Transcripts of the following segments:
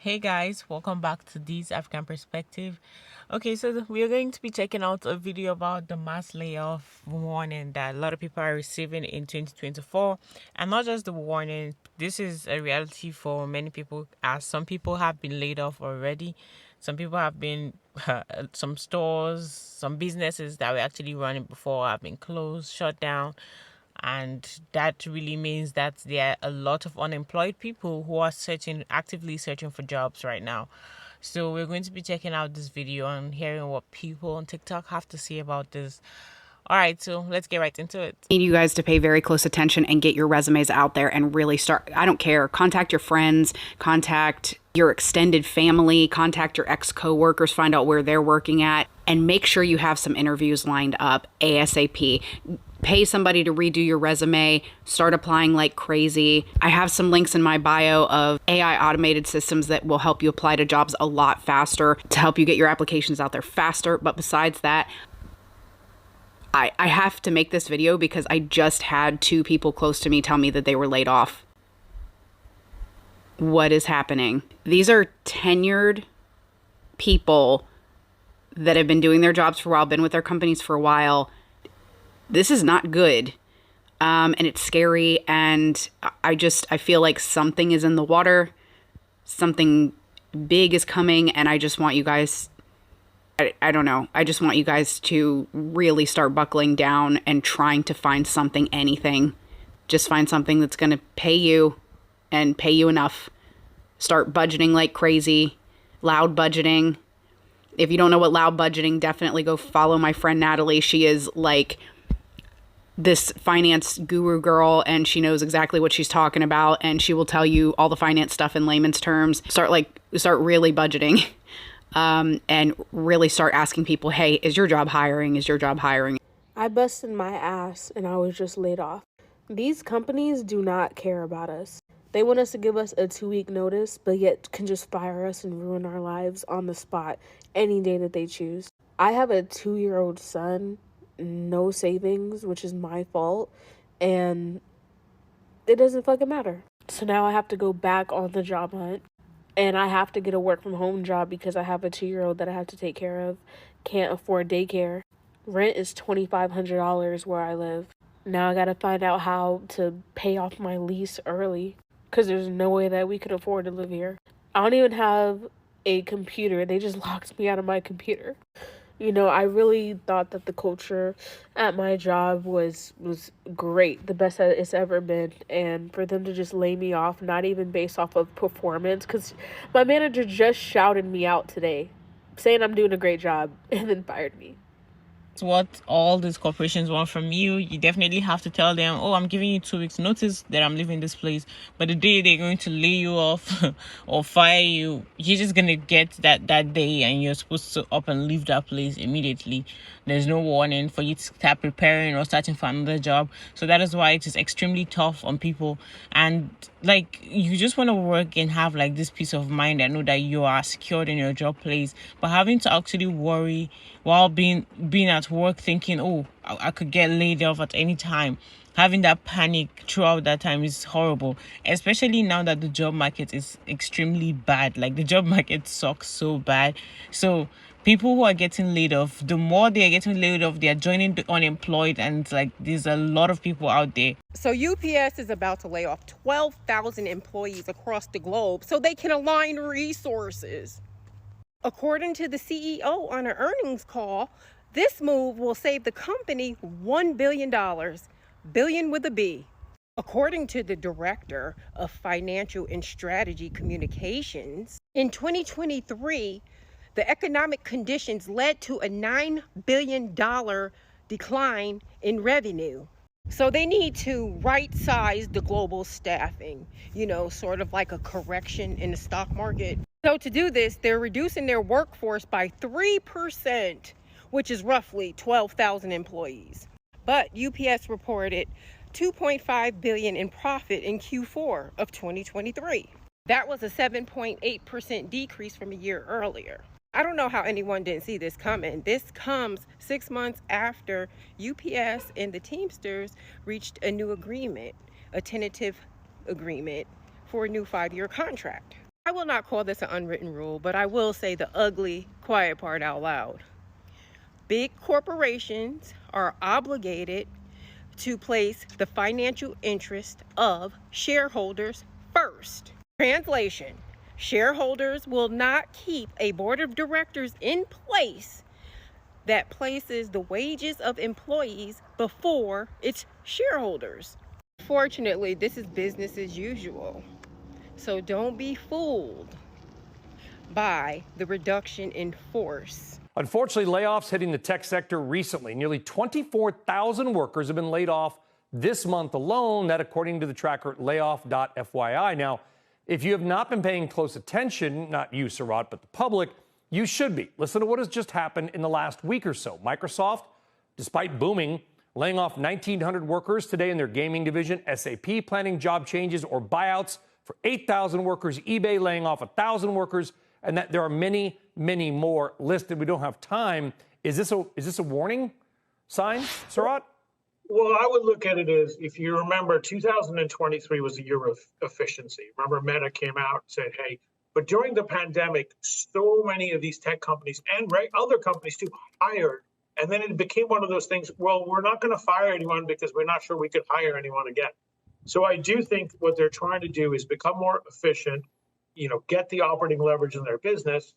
Hey guys, welcome back to this African Perspective. Okay, so we are going to be checking out a video about the mass layoff warning that a lot of people are receiving in 2024. And not just the warning, this is a reality for many people, as some people have been laid off already. Some people have been, some stores, some businesses that were actually running before have been closed, shut down, and that really means that there are a lot of unemployed people who are actively searching for jobs right now. So we're going to be checking out this video and hearing what people on TikTok have to say about this. All right, so let's get right into it. Need you guys to pay very close attention and get your resumes out there and really start. I don't care. Contact your friends, contact your extended family, contact your ex-coworkers, find out where they're working at, and make sure you have some interviews lined up ASAP. Pay somebody to redo your resume, start applying like crazy. I have some links in my bio of AI automated systems that will help you apply to jobs a lot faster to help you get your applications out there faster. But besides that, I have to make this video because I just had 2 people close to me tell me that they were laid off. What is happening? These are tenured people that have been doing their jobs for a while, been with their companies for a while. This is not good. And it's scary. And I feel like something is in the water. Something big is coming. And I just want you guys, I don't know. I just want you guys to really start buckling down and trying to find something, anything. Just find something that's going to pay you and pay you enough. Start budgeting like crazy. Loud budgeting. If you don't know what loud budgeting, definitely go follow my friend Natalie. She is like this finance guru girl, and she knows exactly what she's talking about, and she will tell you all the finance stuff in layman's terms. Start really budgeting. And really start asking people, hey, is your job hiring? Is your job hiring? I busted my ass and I was just laid off. These companies do not care about us. They want us to give us a 2-week notice, but yet can just fire us and ruin our lives on the spot any day that they choose. I have a 2-year-old son, no savings, which is my fault, and it doesn't fucking matter. So now I have to go back on the job hunt. And I have to get a work from home job because I have a 2-year-old that I have to take care of. Can't afford daycare. Rent is $2,500 where I live. Now I gotta find out how to pay off my lease early because there's no way that we could afford to live here. I don't even have a computer. They just locked me out of my computer. You know, I really thought that the culture at my job was great, the best that it's ever been. And for them to just lay me off, not even based off of performance, because my manager just shouted me out today, saying I'm doing a great job, and then fired me. It's what all these corporations want from you. You definitely have to tell them, oh, I'm giving you 2 weeks notice that I'm leaving this place. But the day they're going to lay you off or fire you, you're just going to get that day and you're supposed to up and leave that place immediately. There's no warning for you to start preparing or starting for another job. So that is why it is extremely tough on people. And like, you just want to work and have like this peace of mind and know that you are secured in your job place. But having to actually worry while being at work thinking, oh, I could get laid off at any time. Having that panic throughout that time is horrible, especially now that the job market is extremely bad. Like, the job market sucks so bad. So people who are getting laid off, the more they are getting laid off, they are joining the unemployed, and like, there's a lot of people out there. So UPS is about to lay off 12,000 employees across the globe so they can align resources. According to the CEO on an earnings call, this move will save the company $1 billion, billion with a B. According to the director of Financial and Strategy Communications, in 2023, the economic conditions led to a $9 billion decline in revenue. So they need to right-size the global staffing, sort of like a correction in the stock market. So to do this, they're reducing their workforce by 3%, which is roughly 12,000 employees. But UPS reported $2.5 billion in profit in Q4 of 2023. That was a 7.8% decrease from a year earlier. I don't know how anyone didn't see this coming. This comes 6 months after UPS and the Teamsters reached a new agreement, a tentative agreement for a new 5-year contract. I will not call this an unwritten rule, but I will say the ugly, quiet part out loud. Big corporations are obligated to place the financial interest of shareholders first. Translation: shareholders will not keep a board of directors in place that places the wages of employees before its shareholders. Fortunately, this is business as usual. So don't be fooled by the reduction in force. Unfortunately, layoffs hitting the tech sector recently. Nearly 24,000 workers have been laid off this month alone. That according to the tracker layoff.fyi. Now, if you have not been paying close attention, not you, Sarat, but the public, you should be. Listen to what has just happened in the last week or so. Microsoft, despite booming, laying off 1,900 workers today in their gaming division. SAP planning job changes or buyouts for 8,000 workers. eBay laying off 1,000 workers. And that there are many, many more listed. We don't have time. Is this a warning sign, Sarat? Well, I would look at it as, if you remember, 2023 was a year of efficiency. Remember, Meta came out and said, hey, but during the pandemic, so many of these tech companies and other companies too hired. And then it became one of those things, well, we're not going to fire anyone because we're not sure we could hire anyone again. So I do think what they're trying to do is become more efficient, get the operating leverage in their business.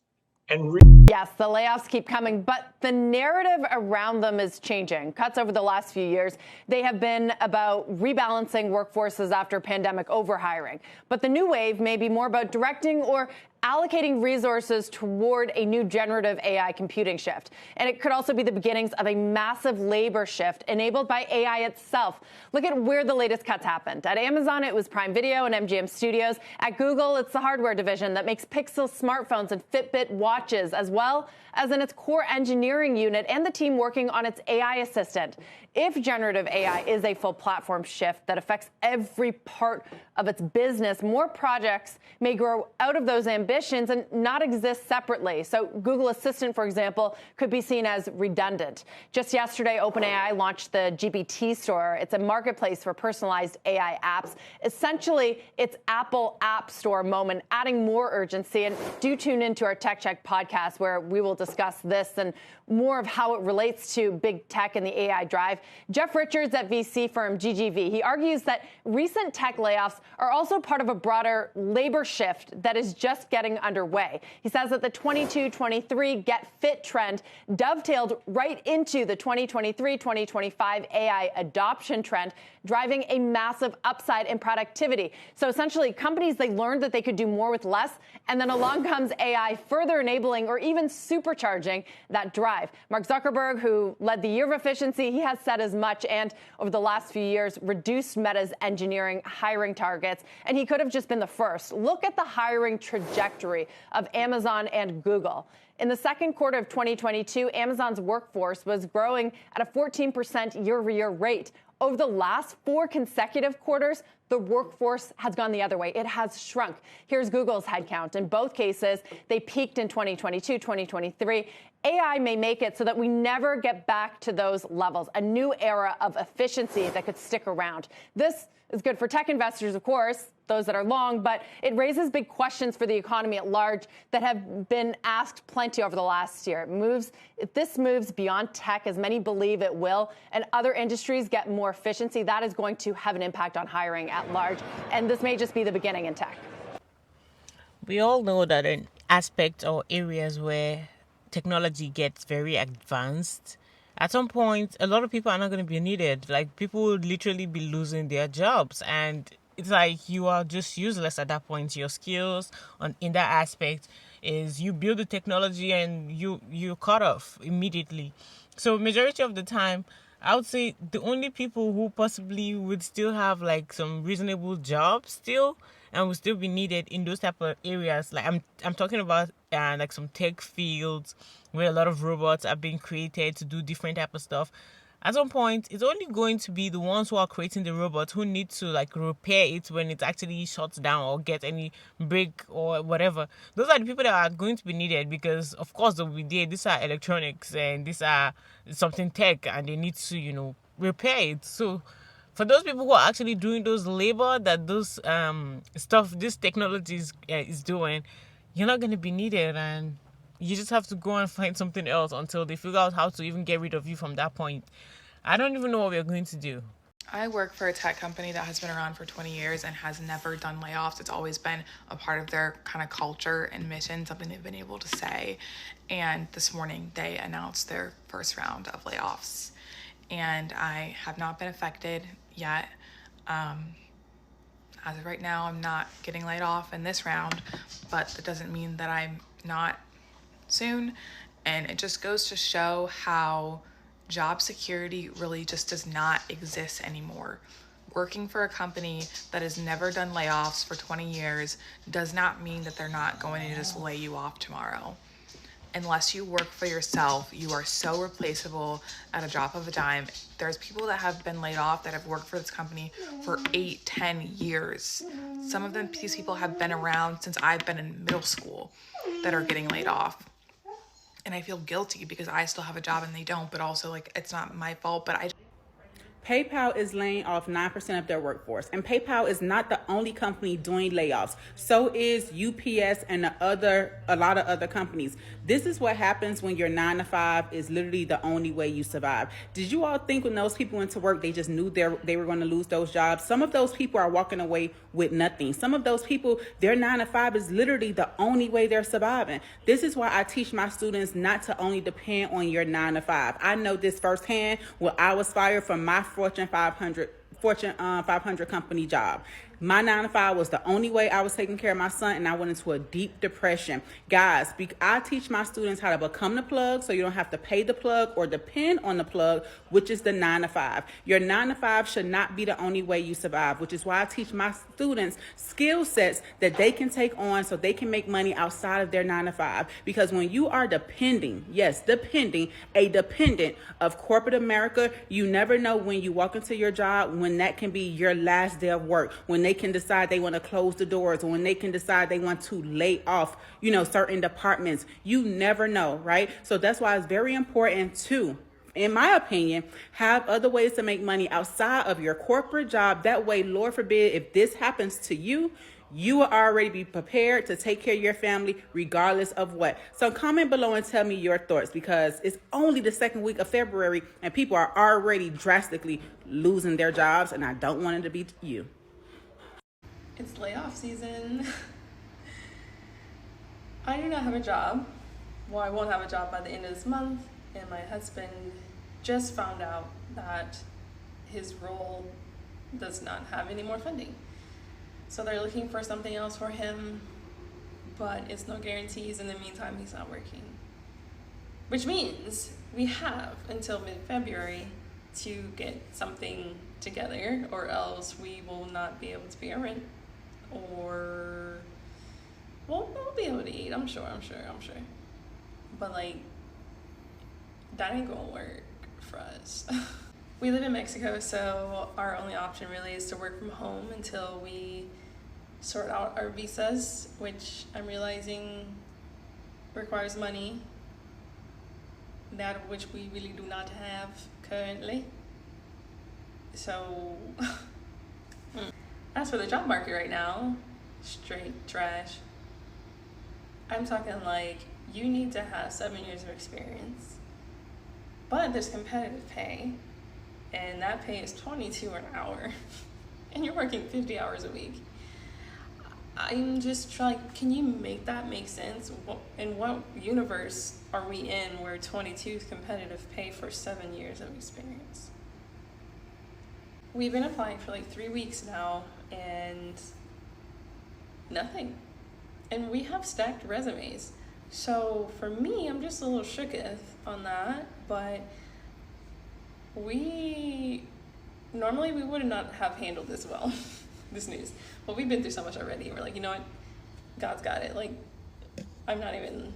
Yes, the layoffs keep coming, but the narrative around them is changing. Cuts over the last few years, they have been about rebalancing workforces after pandemic overhiring. But the new wave may be more about directing or allocating resources toward a new generative AI computing shift. And it could also be the beginnings of a massive labor shift enabled by AI itself. Look at where the latest cuts happened. At Amazon, it was Prime Video and MGM Studios. At Google, it's the hardware division that makes Pixel smartphones and Fitbit watches, as well as in its core engineering unit and the team working on its AI assistant. If generative AI is a full platform shift that affects every part of its business, more projects may grow out of those ambitions and not exist separately. So Google Assistant, for example, could be seen as redundant. Just yesterday, OpenAI launched the GPT Store. It's a marketplace for personalized AI apps. Essentially, it's Apple App Store moment, adding more urgency. And do tune into our Tech Check podcast, where we will discuss this and more of how it relates to big tech and the AI drive. Jeff Richards at VC firm GGV, he argues that recent tech layoffs are also part of a broader labor shift that is just getting underway. He says that the 22-23 Get Fit trend dovetailed right into the 2023-2025 AI adoption trend, driving a massive upside in productivity. So essentially, companies, they learned that they could do more with less, and then along comes AI, further enabling or even supercharging that drive. Mark Zuckerberg, who led the year of efficiency, he has said as much, and over the last few years, reduced Meta's engineering hiring targets, and he could have just been the first. Look at the hiring trajectory of Amazon and Google. In the second quarter of 2022, Amazon's workforce was growing at a 14% year-over-year rate. Over the last 4 consecutive quarters, the workforce has gone the other way. It has shrunk. Here's Google's headcount. In both cases, they peaked in 2022, 2023. AI may make it so that we never get back to those levels, a new era of efficiency that could stick around. This is good for tech investors, of course, those that are long, but it raises big questions for the economy at large that have been asked plenty over the last year. If this moves beyond tech, as many believe it will, and other industries get more efficiency, that is going to have an impact on hiring at large. And this may just be the beginning in tech. We all know that in aspects or areas where technology gets very advanced, at some point, a lot of people are not going to be needed. Like, people will literally be losing their jobs, and it's like you are just useless at that point. Your skills in that aspect is you build the technology and you're cut off immediately. So majority of the time, I would say the only people who possibly would still have like some reasonable jobs still and will still be needed in those type of areas. Like I'm talking about like some tech fields where a lot of robots are being created to do different type of stuff. At some point, it's only going to be the ones who are creating the robots who need to like repair it when it actually shuts down or get any break or whatever. Those are the people that are going to be needed because, of course, they'll be there. These are electronics and these are something tech and they need to, repair it. So For those people who are actually doing those labor that those stuff, this technology is doing, you're not going to be needed, and you just have to go and find something else until they figure out how to even get rid of you from that point. I don't even know what we're going to do. I work for a tech company that has been around for 20 years and has never done layoffs. It's always been a part of their kind of culture and mission, something they've been able to say. And this morning they announced their first round of layoffs. And I have not been affected yet. As of right now, I'm not getting laid off in this round, but that doesn't mean that I'm not soon. And it just goes to show how job security really just does not exist anymore. Working for a company that has never done layoffs for 20 years does not mean that they're not going to just lay you off tomorrow. Unless you work for yourself, you are so replaceable at a drop of a dime. There's people that have been laid off that have worked for this company for 8-10 years. Some of them, these people have been around since I've been in middle school that are getting laid off. And I feel guilty because I still have a job and they don't, but also like it's not my fault, but PayPal is laying off 9% of their workforce, and PayPal is not the only company doing layoffs. So is UPS and a lot of other companies. This is what happens when your 9 to 5 is literally the only way you survive. Did you all think when those people went to work, they just knew they were going to lose those jobs? Some of those people are walking away with nothing. Some of those people, their 9 to 5 is literally the only way they're surviving. This is why I teach my students not to only depend on your 9 to 5. I know this firsthand when I was fired from my Fortune 500 company job. My 9 to 5 was the only way I was taking care of my son, and I went into a deep depression. Guys, I teach my students how to become the plug so you don't have to pay the plug or depend on the plug, which is the 9 to 5. Your 9 to 5 should not be the only way you survive, which is why I teach my students skill sets that they can take on so they can make money outside of their 9 to 5. Because when you are a dependent of corporate America, you never know when you walk into your job when that can be your last day of work, when they can decide they want to close the doors, or when they can decide they want to lay off, certain departments. You never know, right? So that's why it's very important to, in my opinion, have other ways to make money outside of your corporate job. That way, Lord forbid, if this happens to you, you will already be prepared to take care of your family regardless of what. So comment below and tell me your thoughts, because it's only the second week of February and people are already drastically losing their jobs, and I don't want it to be you. It's layoff season. I do not have a job. Well, I won't have a job by the end of this month, and my husband just found out that his role does not have any more funding. So they're looking for something else for him, but it's no guarantees. In the meantime, he's not working. Which means we have until mid-February to get something together, or else we will not be able to pay our rent, or we'll be able to eat, I'm sure. But that ain't gonna work for us. We live in Mexico, so our only option really is to work from home until we sort out our visas, which I'm realizing requires money, that of which we really do not have currently. So as for the job market right now, straight trash. I'm talking you need to have 7 years of experience, but there's competitive pay, and that pay is $22 an hour, and you're working 50 hours a week. I'm just trying, can you make that make sense? In what universe are we in where 22 is competitive pay for 7 years of experience? We've been applying for 3 weeks now, and nothing. And we have stacked resumes. So for me, I'm just a little shooketh on that, but normally we would not have handled this well, this news. But we've been through so much already. We're you know what? God's got it. I'm not even,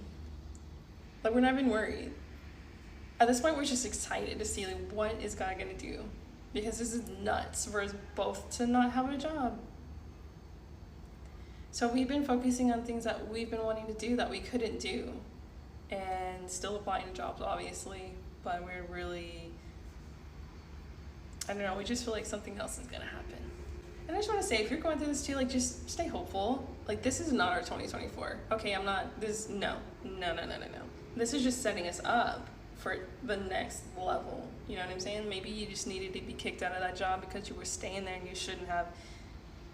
we're not even worried. At this point, we're just excited to see what is God gonna do? Because this is nuts for us both to not have a job. So we've been focusing on things that we've been wanting to do that we couldn't do, and still applying to jobs, obviously, but we're really I don't know, we just feel like something else is gonna happen. And I just want to say, if you're going through this too, like, just stay hopeful. Like, this is not our 2024. Okay, no. This is just setting us up for the next level. You know what I'm saying? Maybe you just needed to be kicked out of that job because you were staying there and you shouldn't have,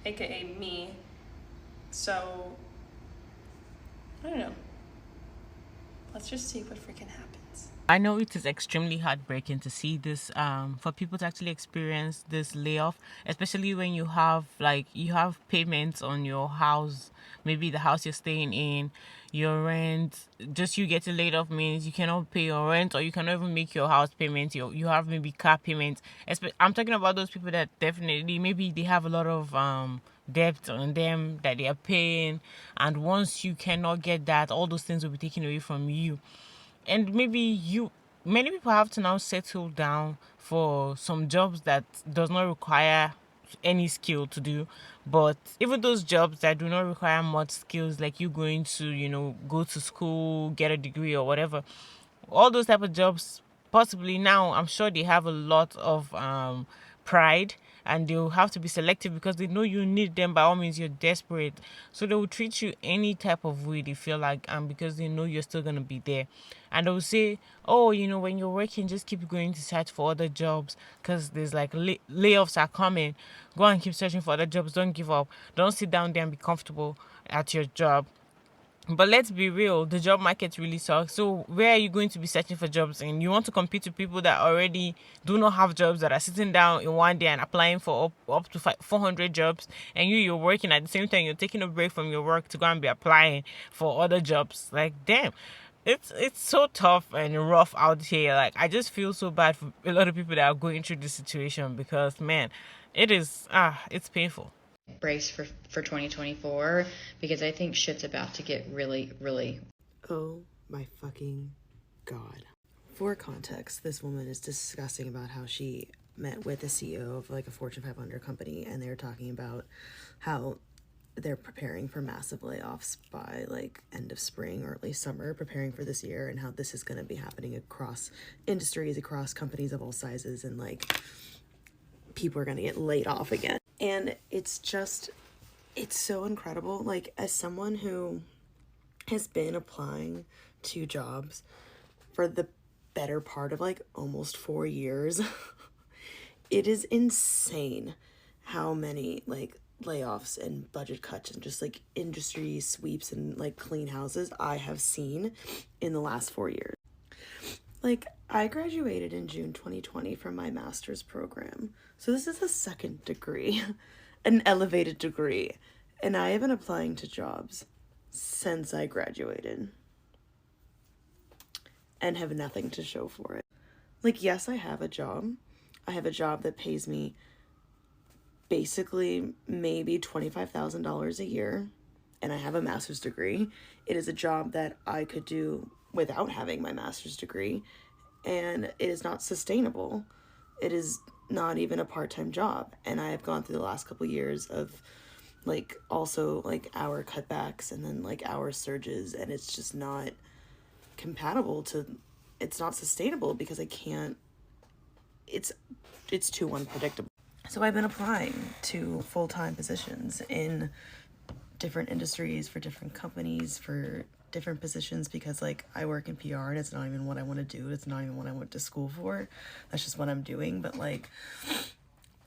aka me. So, I don't know. Let's just see what freaking happens. I know it is extremely heartbreaking to see this, for people to actually experience this layoff, especially when you have payments on your house, maybe the house you're staying in, your rent. Just you getting laid off means you cannot pay your rent, or you cannot even make your house payments. You have maybe car payments. I'm talking about those people that definitely maybe they have a lot of debt on them that they are paying, and once you cannot get that, all those things will be taken away from you. And many people have to now settle down for some jobs that does not require any skill to do. But even those jobs that do not require much skills, like you going to go to school, get a degree or whatever, all those type of jobs, possibly now I'm sure they have a lot of pride, and they'll have to be selective because they know you need them. By all means, you're desperate, so they will treat you any type of way they feel like, because they know you're still gonna be there. And they'll say, oh, when you're working, just keep going to search for other jobs, because there's like layoffs are coming. Go and keep searching for other jobs. Don't give up. Don't sit down there and be comfortable at your job. But let's be real, the job market really sucks. So where are you going to be searching for jobs? And you want to compete with people that already do not have jobs, that are sitting down in one day and applying for up to 400 jobs. And you're working at the same time, you're taking a break from your work to go and be applying for other jobs. Like, damn. It's so tough and rough out here. Like, I just feel so bad for a lot of people that are going through this situation, because, man, it's painful. Brace for 2024, because I think shit's about to get really, really... Oh my fucking God. For context, this woman is discussing about how she met with the CEO of like a Fortune 500 company, and they're talking about how they're preparing for massive layoffs by like end of spring or early summer, preparing for this year, and how this is going to be happening across industries, across companies of all sizes, and like people are going to get laid off again. And it's so incredible. Like, as someone who has been applying to jobs for the better part of like almost 4 years, it is insane how many like layoffs and budget cuts and just like industry sweeps and like clean houses I have seen in the last 4 years. Like, I graduated in June 2020 from my master's program. So this is a second degree, an elevated degree. And I have been applying to jobs since I graduated and have nothing to show for it. Like, yes, I have a job. I have a job that pays me basically maybe $25,000 a year, and I have a master's degree. It is a job that I could do without having my master's degree, and it is not sustainable. It is not even a part-time job, and I have gone through the last couple of years of like also like hour cutbacks and then like hour surges, and it's just not compatible to, it's not sustainable because I can't, it's too unpredictable. So I've been applying to full-time positions in different industries, for different companies, for different positions, because like I work in PR and it's not even what I want to do. It's not even what I went to school for. That's just what I'm doing. But like,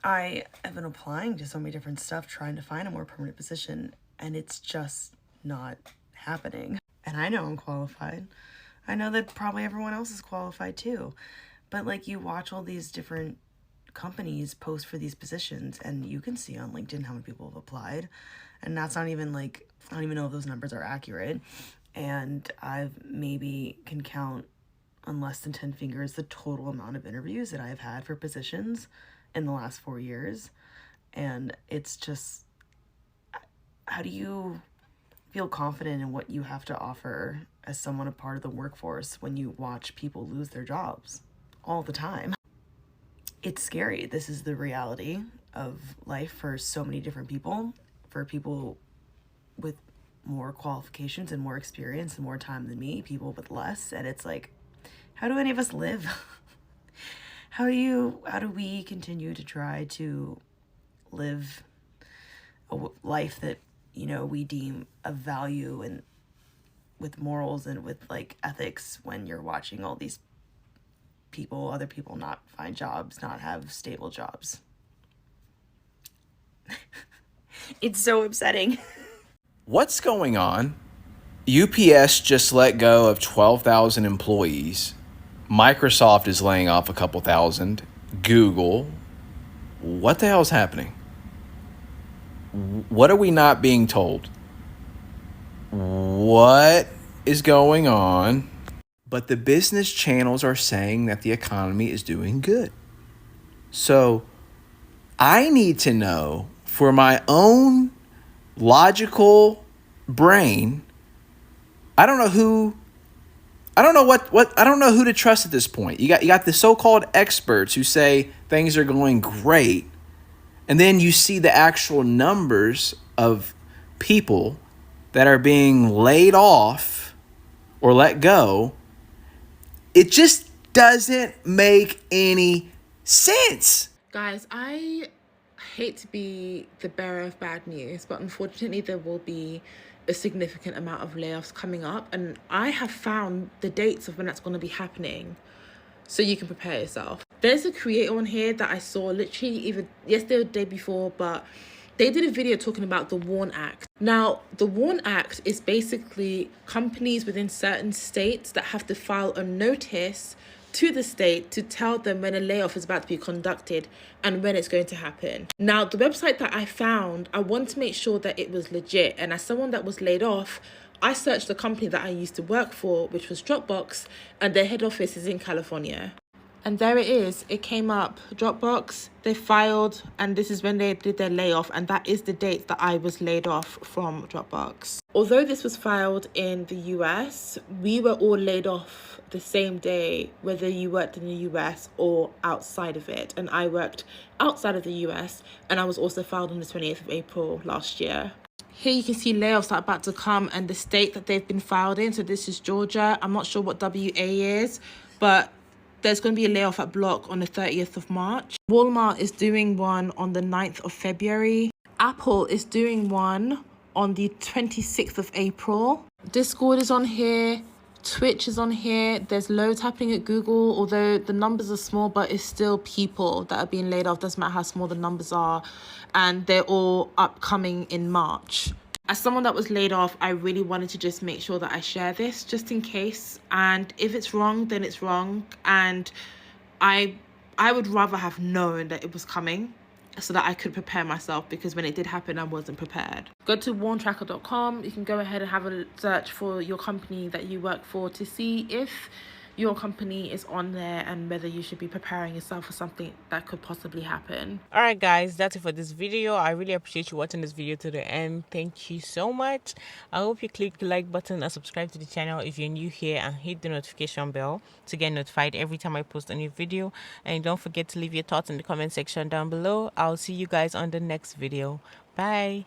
I have been applying to so many different stuff, trying to find a more permanent position, and it's just not happening. And I know I'm qualified. I know that probably everyone else is qualified too. But like, you watch all these different companies post for these positions, and you can see on LinkedIn how many people have applied. And that's not even like, I don't even know if those numbers are accurate. And I've maybe can count on less than 10 fingers the total amount of interviews that I've had for positions in the last 4 years. And it's just, how do you feel confident in what you have to offer as someone a part of the workforce when you watch people lose their jobs all the time? It's scary. This is the reality of life for so many different people, for people with more qualifications and more experience and more time than me, people with less. And it's like, how do any of us live? How do we continue to try to live a life that, you know, we deem of value and with morals and with like ethics when you're watching all these other people not find jobs, not have stable jobs? It's so upsetting. What's going on? UPS just let go of 12,000 employees. Microsoft is laying off a couple thousand. Google. What the hell is happening? What are we not being told? What is going on? But the business channels are saying that the economy is doing good. So I need to know, for my own logical brain, I don't know who to trust at this point. You got the so-called experts who say things are going great, and then you see the actual numbers of people that are being laid off or let go. It just doesn't make any sense. Guys, I hate to be the bearer of bad news, but unfortunately there will be a significant amount of layoffs coming up, and I have found the dates of when that's going to be happening so you can prepare yourself. There's a creator on here that I saw literally either yesterday or the day before, but they did a video talking about the WARN Act. Now, the WARN Act is basically companies within certain states that have to file a notice to the state to tell them when a layoff is about to be conducted and when it's going to happen. Now, the website that I found, I wanted to make sure that it was legit. And as someone that was laid off, I searched the company that I used to work for, which was Dropbox, and their head office is in California. And there it is. It came up. Dropbox, they filed, and this is when they did their layoff, and that is the date that I was laid off from Dropbox. Although this was filed in the US, we were all laid off the same day, whether you worked in the US or outside of it. And I worked outside of the US, and I was also filed on the 28th of April last year. Here you can see layoffs that are about to come and the state that they've been filed in. So this is Georgia. I'm not sure what WA is, but there's going to be a layoff at Block on the 30th of March. Walmart is doing one on the 9th of February. Apple is doing one on the 26th of April. Discord is on here. Twitch is on here. There's loads happening at Google, although the numbers are small, but it's still people that are being laid off. Doesn't matter how small the numbers are. And they're all upcoming in March. As someone that was laid off, I really wanted to just make sure that I share this just in case. And if it's wrong, then it's wrong. And I would rather have known that it was coming so that I could prepare myself, because when it did happen, I wasn't prepared. Go to warntracker.com. You can go ahead and have a search for your company that you work for to see if your company is on there and whether you should be preparing yourself for something that could possibly happen. All right, guys, that's it for this video. I really appreciate you watching this video to the end. Thank you so much. I hope you click the like button and subscribe to the channel if you're new here, and hit the notification bell to get notified every time I post a new video. And don't forget to leave your thoughts in the comment section down below. I'll see you guys on the next video. Bye.